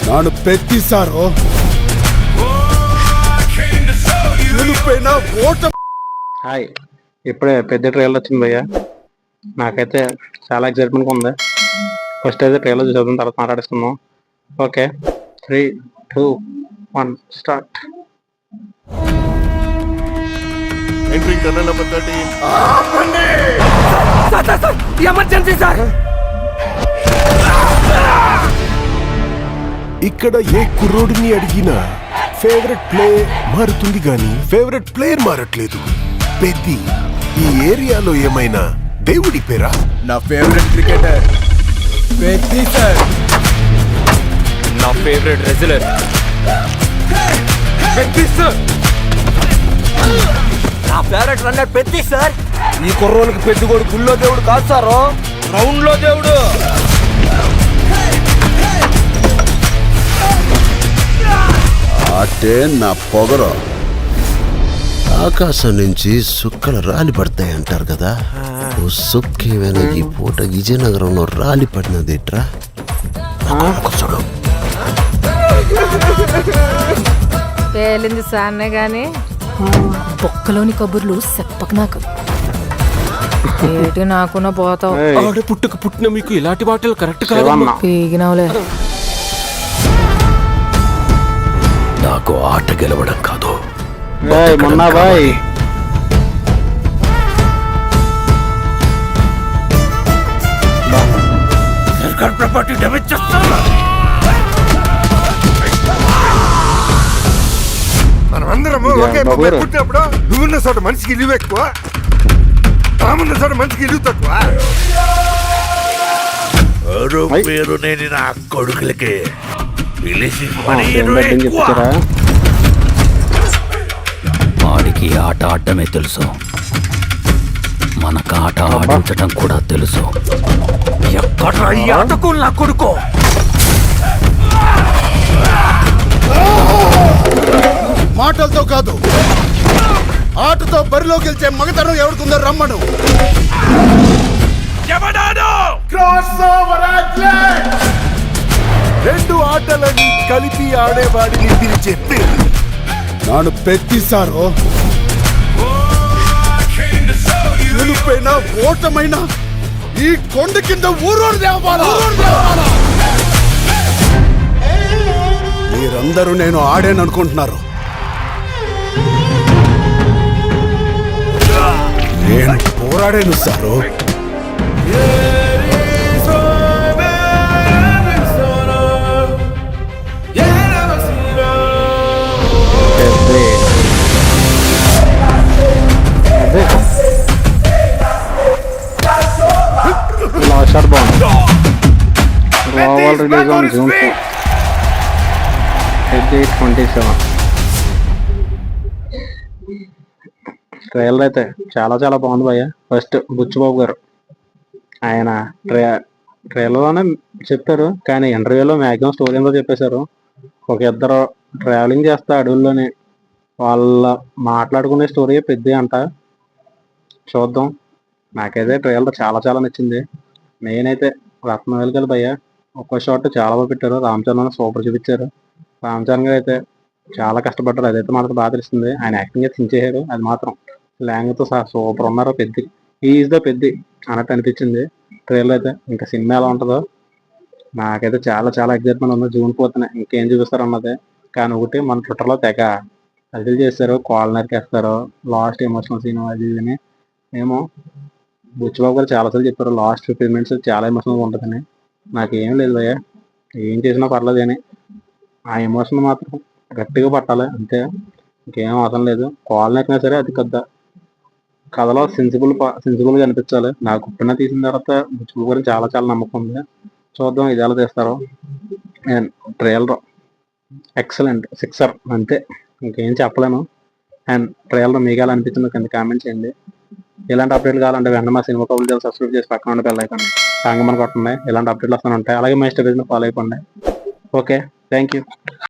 ನಾನು ಪ್ರತಿಸಾರು హాయ్, ఇప్పుడే పెద్ద ట్రైలర్ వచ్చింది భయ్య. నాకైతే చాలా ఎక్సైట్మెంట్గా ఉంది. ఫస్ట్ అయితే ట్రైలర్ చూద్దాం, తర్వాత మాట్లాడుకుందాం. Okay, 3, 2, 1 start. ఎంట్రింగ్ కన్నల పద్ధతి ఎమర్జెన్సీ సార్. ఇక్కడ ఏ కుర్రోడిని అడిగినా ఫేవరెట్ ప్లే మారుతుంది గాని ఫేవరెట్ ప్లేయర్ మారట్లేదు. పెద్ది, ఈ ఏరియాలో ఏమైనా దేవుడి పేరా? నా ఫేవరెట్ క్రికెటర్ పెద్ది సార్. నా ఫేవరెట్ రెజ్లర్ పెద్ది సార్. నా ఫేవరెట్ రన్నర్ పెద్ది సార్. ఈ కుర్రోళ్ళకి పెద్ది కూడా గుళ్ళో దేవుడు కాదు సార్, గ్రౌండ్ లో దేవుడు. ఆటే నా పొగరు. ఆకాశం నుంచి సుక్కలు రాలి పడతాయి అంటారు కదా, ఓ సుక్కేమైనా ఈ పూట విజయనగరంలో రాలి పడినది ఇట్రా. చూడు, పేలింది సాన్నే గాని బొక్కలోని కబుర్లు చెప్పక నాకు. ఏటి నాకున్న పోతావు. ఆడ పుట్టుక పుట్టిన మీకు ఇలాంటి మాటలు కరెక్ట్ కాదు. పీగినవులే. నాకు ఆట గెలవడం కాదు, మొన్న బాయ్ ప్రాపర్టీ డ్యామేజ్ చేస్తా. మనమందరము ఒకే మొబైల్ పుట్టినప్పుడు నువ్వున్న చోట మనిషికి ఇల్లు ఎక్కువ, తామున్న చోట మనిషికి ఇల్లు తక్కువ. పేరు నేను నా కొడుకులకి చెప్తారా? వాడికి ఆట ఆడటమే తెలుసు, మనకు ఆట ఆడించటం కూడా తెలుసు. ఎక్కడ ఈ ఆటకు నా కొడుకో. మాటలతో కాదు ఆటతో బరిలోకి వెళ్తే మగతనం ఎవరికుందో రమ్మను. రెండు ఆటలని కలిపి ఆడేవాడిని పిలిచే పేరు. నాను ప్రతిసారు గెలుపైనా ఓటమైనా ఈ కొండ కింద ఊరూరు దేవాలా. మీరందరూ నేను ఆడాననుకుంటున్నారు. నేను పోరాడాను సారు. షాట్ బాగుంది. Global release on June 27. Trailer అయితే చాలా చాలా బాగుంది భయ్య. ఫస్ట్ బుచ్చిబాబు గారు ఆయన ట్రైలర్లోనే చెప్పారు, కానీ ఇంటర్వ్యూలో మ్యాక్సిమం స్టోరీ ఏందో చెప్పేశారు. ఒక ఇద్దరు ట్రావెలింగ్ చేస్తా అడవుల్లోని, వాళ్ళ మాట్లాడుకునే స్టోరీ పెద్ద అంట. చూద్దాం. నాకైతే ట్రైలర్ చాలా చాలా నచ్చింది. మెయిన్ అయితే రత్నవేలికలు భయ్య ఒక్క షాట్ చాలా బాగా పెట్టారు. రామ్ చరణ్ సూపర్ చూపించారు. రామ్ చరణ్ గారు అయితే చాలా కష్టపడ్డారు, అదైతే మాత్రం బాగా తెలుస్తుంది. ఆయన యాక్టింగ్ అయితే చించేశారు, అది మాత్రం తో సహా సూపర్ ఉన్నారు. పెద్ది ఈజ్ ద పెద్ది అన్నట్టు అనిపించింది ట్రైలర్ అయితే. ఇంకా సినిమా ఎలా ఉంటుందో నాకైతే చాలా చాలా ఎగ్జైట్మెంట్ ఉంది. June 4th ఇంకేం చూపిస్తారు అన్నదే. కానీ ఒకటి మన ట్విట్టర్లో తెగ అదిలు చేస్తారు, కాల్ నరికేస్తారు, లాస్ట్ ఎమోషనల్ సీన్ అది ఇది ఏమో. బుచ్చిబాబు గారు చాలాసార్లు చెప్పారు లాస్ట్ 15 minutes చాలా ఎమోషనల్గా ఉంటుందని. నాకేం లేదు భయ్య, ఏం చేసినా పర్లేదు అని ఆ ఎమోషన్ మాత్రం గట్టిగా పట్టాలి అంతే, ఇంకేం అవసరం లేదు. కాల్ నరికినా సరే అది పెద్ద కథలో సెన్సిబుల్గా అనిపించాలి. నాకు ఇప్పుడైనా తీసిన తర్వాత బుచ్చిబాబు గారికి చాలా చాలా నమ్మకం ఉంది. చూద్దాం ఇది ఎలా తీస్తారో. అండ్ ట్రైలర్ ఎక్సలెంట్, సిక్సర్ అంతే, ఇంకేం చెప్పలేను. అండ్ ట్రైలర్ మీకు ఎలా అనిపించిందో కింద కామెంట్ చేయండి. ఇలాంటి అప్డేట్లు కావాలంటే వెంటనే మా సినిమా కబుర్లు సబ్స్క్రైబ్ చేసి పక్కన ఉండే బెల్ ఐకాన్ టాంగమని కొట్టండి. ఇలాంటి అప్డేట్లు వస్తూనే ఉంటాయి. అలాగే మా ఇన్స్టాగ్రామ్ ఫాలో అయిపోండి. Okay, thank you.